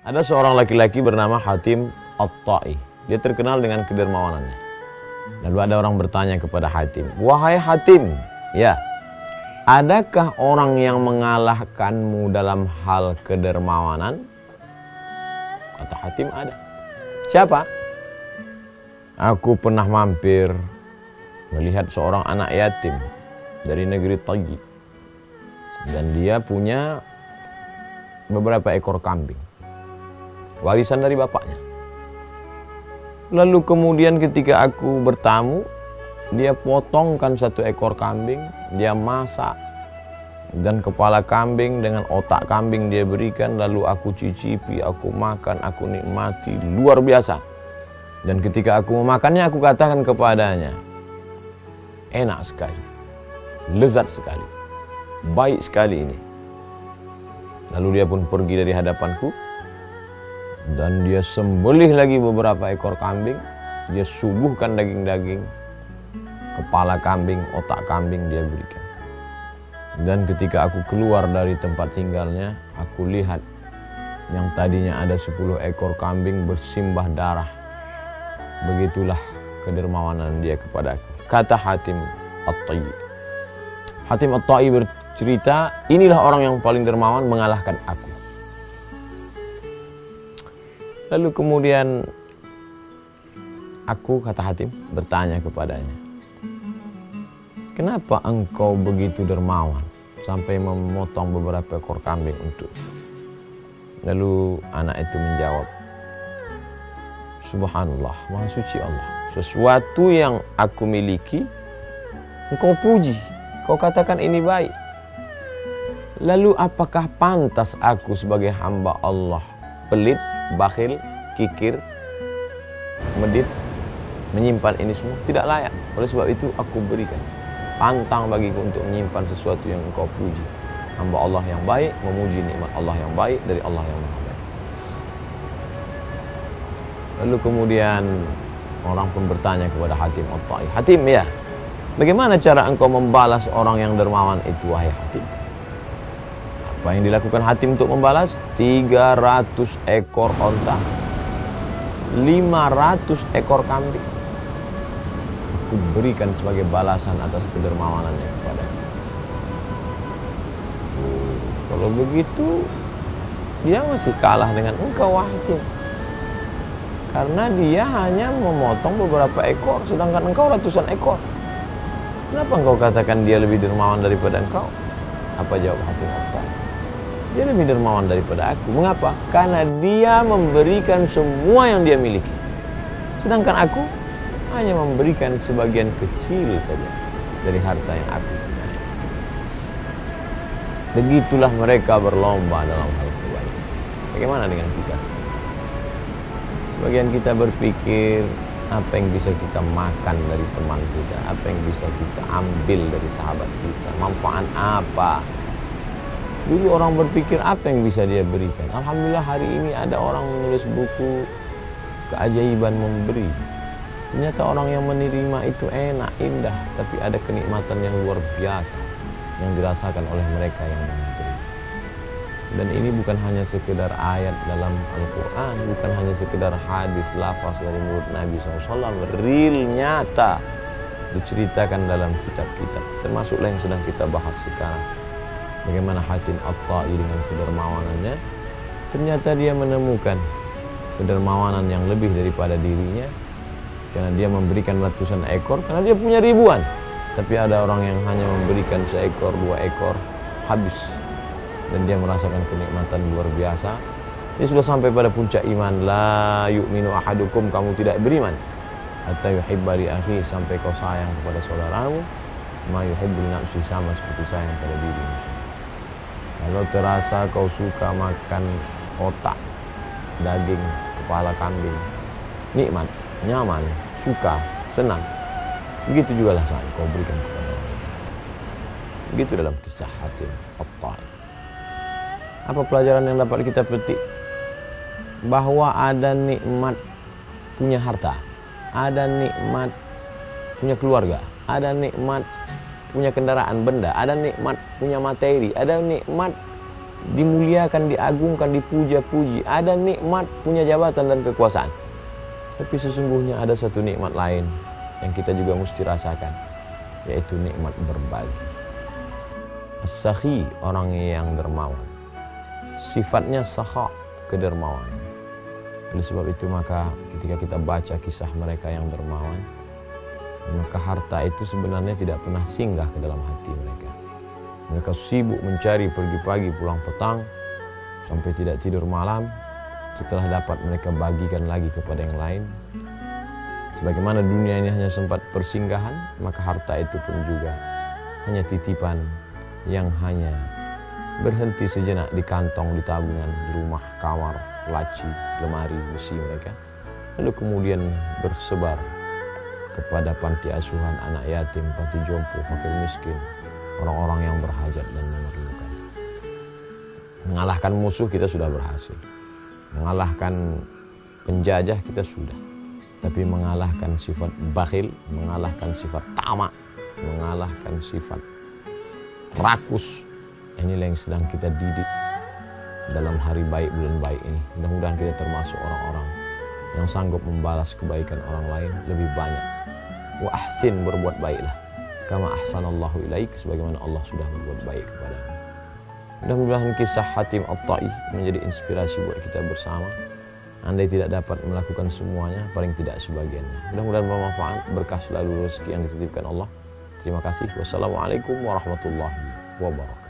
Ada seorang laki-laki bernama Hatim At-Ta'i. Dia terkenal dengan kedermawanannya. Lalu ada orang bertanya kepada Hatim, "Wahai Hatim, ya, adakah orang yang mengalahkanmu dalam hal kedermawanan?" Kata Hatim, "Ada." "Siapa?" "Aku pernah mampir melihat seorang anak yatim dari negeri Ta'i. Dan dia punya beberapa ekor kambing, warisan dari bapaknya. Lalu kemudian ketika aku bertamu, dia potongkan satu ekor kambing, dia masak, dan kepala kambing dengan otak kambing dia berikan, lalu aku cicipi, aku makan, aku nikmati, luar biasa. Dan ketika aku memakannya, aku katakan kepadanya, enak sekali, lezat sekali, baik sekali ini." Lalu dia pun pergi dari hadapanku, dan dia sembelih lagi beberapa ekor kambing. Dia suguhkan daging-daging, kepala kambing, otak kambing dia berikan. Dan ketika aku keluar dari tempat tinggalnya, aku lihat yang tadinya ada 10 ekor kambing bersimbah darah. Begitulah kedermawanan dia kepadaku. Kata Hatim At-Ta'i. Hatim At-Ta'i bercerita, inilah orang yang paling dermawan mengalahkan aku. Lalu kemudian aku, kata Hatim, bertanya kepadanya, "Kenapa engkau begitu dermawan sampai memotong beberapa ekor kambing untuk?" Lalu anak itu menjawab, "Subhanallah, Maha Suci Allah, sesuatu yang aku miliki engkau puji, kau katakan ini baik. Lalu apakah pantas aku sebagai hamba Allah pelit, bakhil, kikir, medit, menyimpan ini semua? Tidak layak. Oleh sebab itu aku berikan. Pantang bagiku untuk menyimpan sesuatu yang engkau puji. Hamba Allah yang baik memuji nikmat Allah yang baik dari Allah yang Maha Baik." Lalu kemudian orang pun bertanya kepada Hatim At-Ta'i, "Hatim, ya, bagaimana cara engkau membalas orang yang dermawan itu, wahai Hatim?" Apa yang dilakukan Hatim untuk membalas? 300 ekor onta, 500 ekor kambing. Aku berikan sebagai balasan atas kedermawanannya kepadanya. Kalau begitu, dia masih kalah dengan engkau, wahai Hatim. Karena dia hanya memotong beberapa ekor, sedangkan engkau ratusan ekor. Kenapa engkau katakan dia lebih dermawan daripada engkau? Apa jawab Hatim At-Ta'i? Dia lebih dermawan daripada aku. Mengapa? Karena dia memberikan semua yang dia miliki. Sedangkan aku hanya memberikan sebagian kecil saja dari harta yang aku punya. Begitulah mereka berlomba dalam hal kebaikan. Bagaimana dengan kita sekarang? Sebagian kita berpikir, apa yang bisa kita makan dari teman kita, apa yang bisa kita ambil dari sahabat kita, manfaat apa. Dulu orang berpikir apa yang bisa dia berikan. Alhamdulillah hari ini ada orang menulis buku keajaiban memberi. Ternyata orang yang menerima itu enak, indah, tapi ada kenikmatan yang luar biasa yang dirasakan oleh mereka yang memberi. Dan ini bukan hanya sekedar ayat dalam Al-Quran, bukan hanya sekedar hadis lafaz dari mulut Nabi SAW, real, nyata, diceritakan dalam kitab-kitab, termasuklah yang sedang kita bahas sekarang. Bagaimana Hatim At-Ta'i dengan kedermawanannya, ternyata dia menemukan kedermawanan yang lebih daripada dirinya, karena dia memberikan ratusan ekor, karena dia punya ribuan. Tapi ada orang yang hanya memberikan seekor, 2 ekor, habis. Dan dia merasakan kenikmatan luar biasa. Dia sudah sampai pada puncak iman. La yu'minu ahadukum, kamu tidak beriman, hatta yuhibba li akhi, sampai kau sayang kepada saudaramu ma yuhibbu li nafsi, sama seperti sayang pada dirimu sendiri. Kalau terasa kau suka makan otak, daging, kepala kambing, nikmat, nyaman, suka, senang, begitu juga lah saat kau berikan kepada orang. Begitu dalam kisah Hatim At-Ta'i. Apa pelajaran yang dapat kita petik? Bahwa ada nikmat punya harta, ada nikmat punya keluarga, ada nikmat punya kendaraan benda, ada nikmat punya materi, ada nikmat dimuliakan, diagungkan, dipuja-puji. Ada nikmat punya jabatan dan kekuasaan. Tapi sesungguhnya ada satu nikmat lain yang kita juga mesti rasakan, yaitu nikmat berbagi. As-sakhi, orang yang dermawan. Sifatnya sakha, kedermawan. Oleh sebab itu maka ketika kita baca kisah mereka yang dermawan, maka harta itu sebenarnya tidak pernah singgah ke dalam hati mereka. Mereka sibuk mencari, pergi pagi pulang petang, sampai tidak tidur malam. Setelah dapat mereka bagikan lagi kepada yang lain. Sebagaimana dunia ini hanya sempat persinggahan, maka harta itu pun juga hanya titipan yang hanya berhenti sejenak di kantong, di tabungan, di rumah, kamar, laci, lemari, besi mereka. Lalu kemudian bersebar kepada panti asuhan, anak yatim, panti jompo, fakir miskin, orang-orang yang berhajat dan memerlukan. Mengalahkan musuh kita sudah berhasil. Mengalahkan penjajah kita sudah. Tapi mengalahkan sifat bakhil, mengalahkan sifat tamak, mengalahkan sifat rakus, inilah yang sedang kita didik dalam hari baik bulan baik ini. Mudah-mudahan kita termasuk orang-orang yang sanggup membalas kebaikan orang lain lebih banyak. Wa ahsin, berbuat baiklah. Kama ahsanallahu ilaik, sebagaimana Allah sudah berbuat baik kepadamu. Mudah-mudahan kisah Hatim At-Tai menjadi inspirasi buat kita bersama. Andai tidak dapat melakukan semuanya, paling tidak sebagiannya. Mudah-mudahan bermanfaat, berkah selalu rezeki yang dititipkan Allah. Terima kasih. Wassalamualaikum warahmatullahi wabarakatuh.